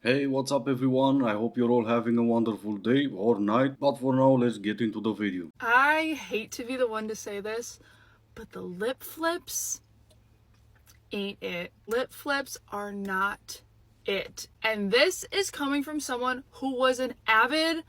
Hey, what's up everyone? I hope you're all having a wonderful day or night, but for now, let's get into the video. I hate to be the one to say this, but the lip flips ain't it. Lip flips are not it. And this is coming from someone who was an avid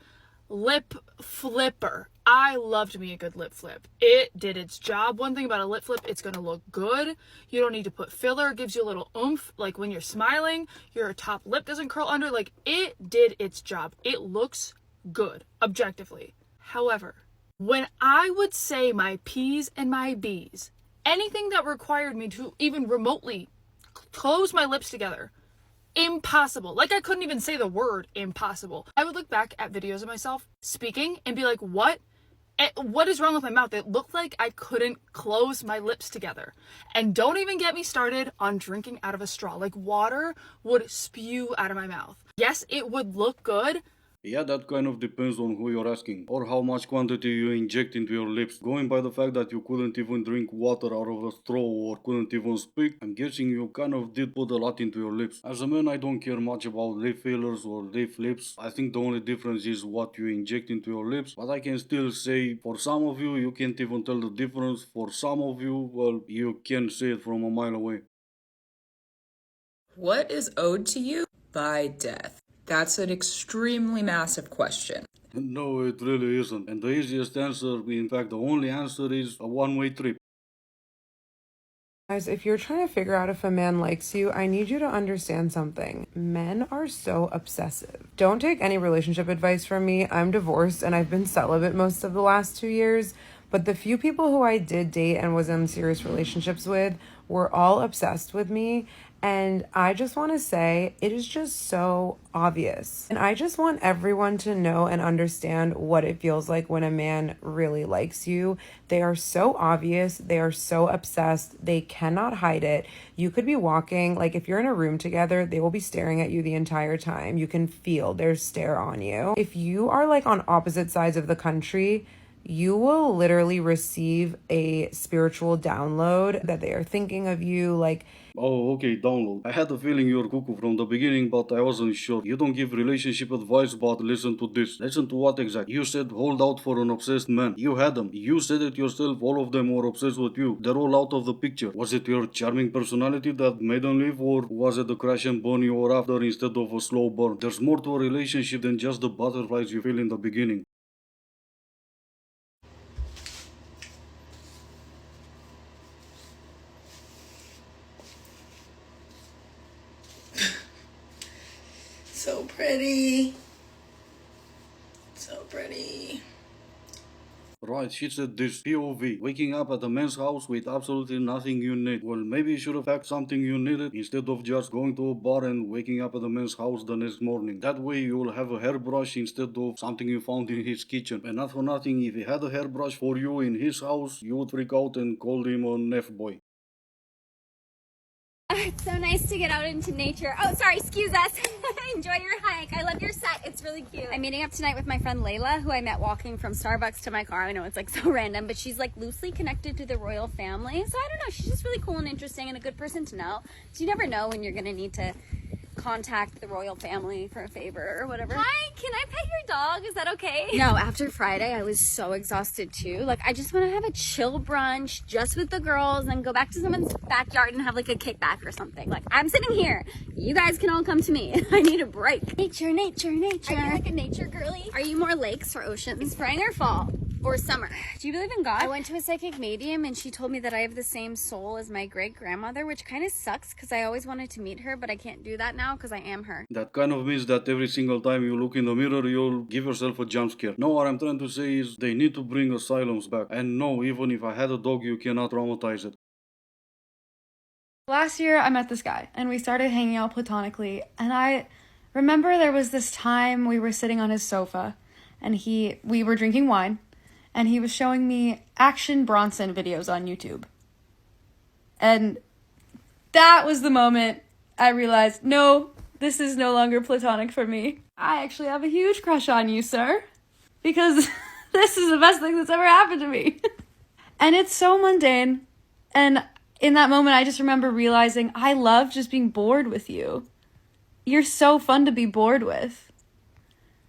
lip flipper. I loved me a good lip flip. It did its job. One thing about a lip flip, it's gonna look good. You don't need to put filler. It gives you a little oomph. Like when you're smiling, your top lip doesn't curl under. Like it did its job. It looks good, objectively. However, when I would say my P's and my B's, anything that required me to even remotely close my lips together, impossible. Like I couldn't even say the word impossible. I would look back at videos of myself speaking and be like, what is wrong with my mouth? It looked like I couldn't close my lips together. And don't even get me started on drinking out of a straw. Like water would spew out of my mouth. Yes, it would look good. Yeah, that kind of depends on who you're asking or how much quantity you inject into your lips. Going by the fact that you couldn't even drink water out of a straw or couldn't even speak, I'm guessing you kind of did put a lot into your lips. As a man, I don't care much about lip fillers or lip flips. I think the only difference is what you inject into your lips. But I can still say, for some of you, you can't even tell the difference. For some of you, well, you can see it from a mile away. What is owed to you by death? That's an extremely massive question. No, it really isn't. And the easiest answer, in fact, the only answer is a one-way trip. Guys, if you're trying to figure out if a man likes you, I need you to understand something. Men are so obsessive. Don't take any relationship advice from me. I'm divorced and I've been celibate most of the last 2 years. But the few people who I did date and was in serious relationships with were all obsessed with me. And I just want to say it is just so obvious. And I just want everyone to know and understand what it feels like when a man really likes you. They are so obvious. They are so obsessed. They cannot hide it. You could be walking, like if you're in a room together, they will be staring at you the entire time. You can feel their stare on you. If you are like on opposite sides of the country, you will literally receive a spiritual download that they are thinking of you. Like, Oh, okay, download. I had a feeling you're cuckoo from the beginning, but I wasn't sure. You don't give relationship advice, but listen to this. Listen to what exactly? You said hold out for an obsessed man. You had them. You said it yourself. All of them were obsessed with you. They're all out of the picture. Was it your charming personality that made them leave, or was it the crash and burn you were after instead of a slow burn? There's more to a relationship than just the butterflies you feel in the beginning. So pretty. So pretty. Right, she said this POV. Waking up at a man's house with absolutely nothing you need. Well, maybe you should have packed something you needed instead of just going to a bar and waking up at a man's house the next morning. That way you'll have a hairbrush instead of something you found in his kitchen. And not for nothing, if he had a hairbrush for you in his house, you would freak out and call him an F-boy. It's so nice to get out into nature. Oh, sorry, excuse us. Enjoy your hike. I love your set. It's really cute. I'm meeting up tonight with my friend Layla, who I met walking from Starbucks to my car. I know it's like so random, but she's like loosely connected to the royal family. So I don't know. She's just really cool and interesting and a good person to know. So you never know when you're going to need to contact the royal family for a favor or whatever. Hi, can I pet your dog? Is that okay? No, after Friday, I was so exhausted too. Like, I just want to have a chill brunch just with the girls and go back to someone's backyard and have like a kickback or something. Like, I'm sitting here. You guys can all come to me. I need a break. Nature, nature, nature. Are you like a nature girly? Are you more lakes or oceans? Spring or fall? Or summer? Do you believe in God? I went to a psychic medium and she told me that I have the same soul as my great-grandmother, which kind of sucks because I always wanted to meet her, but I can't do that now because I am her. That kind of means that every single time you look in the mirror, you'll give yourself a jump scare. No, what I'm trying to say is they need to bring asylums back. And no, even if I had a dog, you cannot traumatize it. Last year, I met this guy, and we started hanging out platonically, and I remember there was this time we were sitting on his sofa, and we were drinking wine, and he was showing me Action Bronson videos on YouTube. And that was the moment I realized, no, this is no longer platonic for me. I actually have a huge crush on you, sir, because this is the best thing that's ever happened to me. And it's so mundane, and in that moment, I just remember realizing I love just being bored with you. You're so fun to be bored with.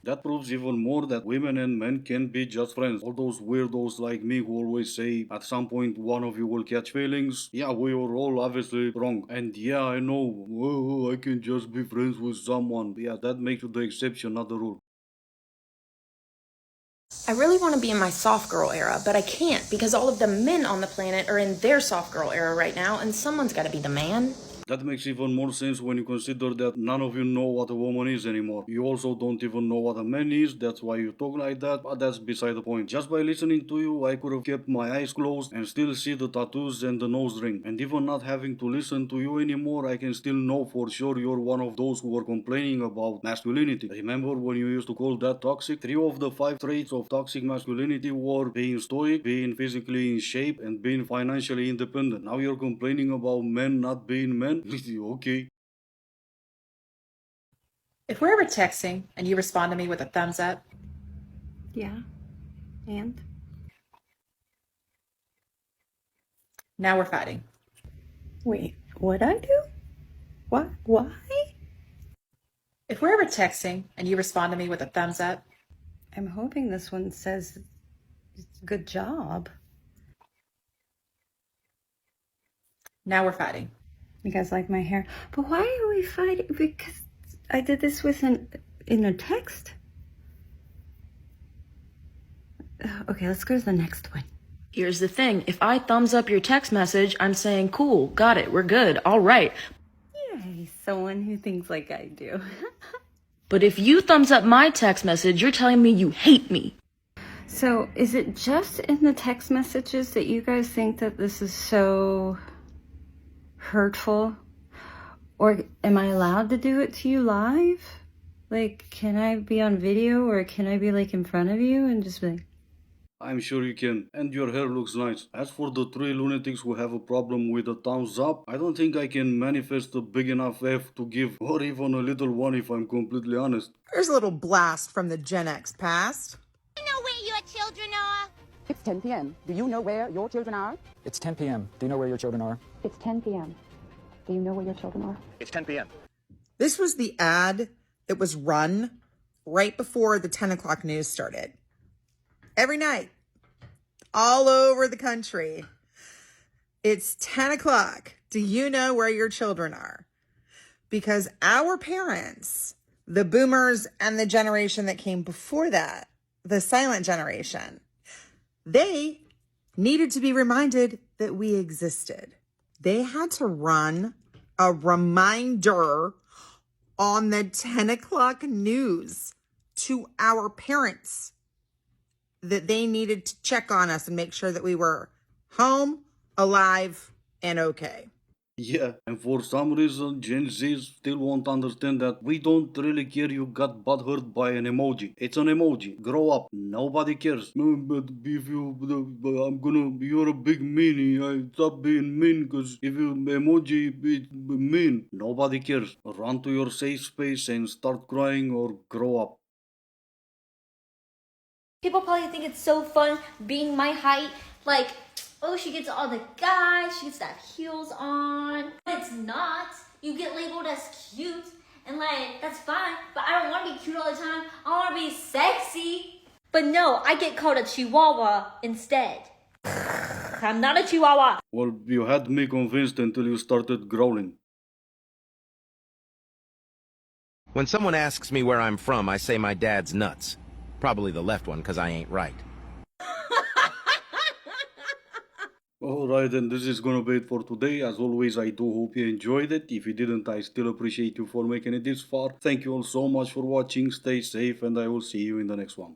That proves even more that women and men can be just friends. All those weirdos like me who always say at some point one of you will catch feelings. Yeah, we are all obviously wrong. And yeah, I know, I can just be friends with someone. Yeah, that makes you the exception, not the rule. I really want to be in my soft girl era, but I can't because all of the men on the planet are in their soft girl era right now, and someone's got to be the man. That makes even more sense when you consider that none of you know what a woman is anymore. You also don't even know what a man is, that's why you talk like that, but that's beside the point. Just by listening to you, I could have kept my eyes closed and still see the tattoos and the nose ring. And even not having to listen to you anymore, I can still know for sure you're one of those who were complaining about masculinity. Remember when you used to call that toxic? 3 of the 5 traits of toxic masculinity were being stoic, being physically in shape, and being financially independent. Now you're complaining about men not being men? Okay. If we're ever texting and you respond to me with a thumbs up, Yeah. And? now we're fighting. Wait, what'd I do? What? Why? If we're ever texting and you respond to me with a thumbs up, I'm hoping this one says good job. now we're fighting. You guys like my hair? But why are we fighting? Because I did this with in a text? Okay, let's go to the next one. Here's the thing, if I thumbs up your text message, I'm saying, cool, got it, we're good, all right. Yay, someone who thinks like I do. But if you thumbs up my text message, you're telling me you hate me. So, is it just in the text messages that you guys think that this is so hurtful? Or am I allowed to do it to you live? Like, can I be on video or can I be like in front of you and just be like, I'm sure you can, and your hair looks nice. As for the 3 lunatics who have a problem with a thumbs up, I don't think I can manifest a big enough F to give, or even a little one if I'm completely honest. Here's a little blast from the Gen X past. Do you know where your children are? It's 10 p.m. Do you know where your children are? It's 10 p.m. Do you know where your children are? It's 10 p.m. Do you know where your children are? It's 10 p.m. This was the ad that was run right before the 10 o'clock news started. Every night, all over the country. It's 10 o'clock. Do you know where your children are? Because our parents, the boomers and the generation that came before that, the silent generation, they needed to be reminded that we existed. They had to run a reminder on the 10 o'clock news to our parents that they needed to check on us and make sure that we were home, alive, and okay. Yeah, and for some reason, Gen Z still won't understand that we don't really care you got butthurt by an emoji. It's an emoji. Grow up. Nobody cares. No, but if you're a big meanie. I stop being mean because if you emoji, it's mean. Nobody cares. Run to your safe space and start crying or grow up. People probably think it's so fun being my height. Like, oh, she gets all the guys, she gets that heels on. It's not. You get labeled as cute, and like, that's fine. But I don't want to be cute all the time. I want to be sexy. But no, I get called a Chihuahua instead. I'm not a Chihuahua. Well, you had me convinced until you started growling. When someone asks me where I'm from, I say my dad's nuts. Probably the left one, because I ain't right. Alright, and this is gonna be it for today. As always, I do hope you enjoyed it. If you didn't, I still appreciate you for making it this far. Thank you all so much for watching. Stay safe, and I will see you in the next one.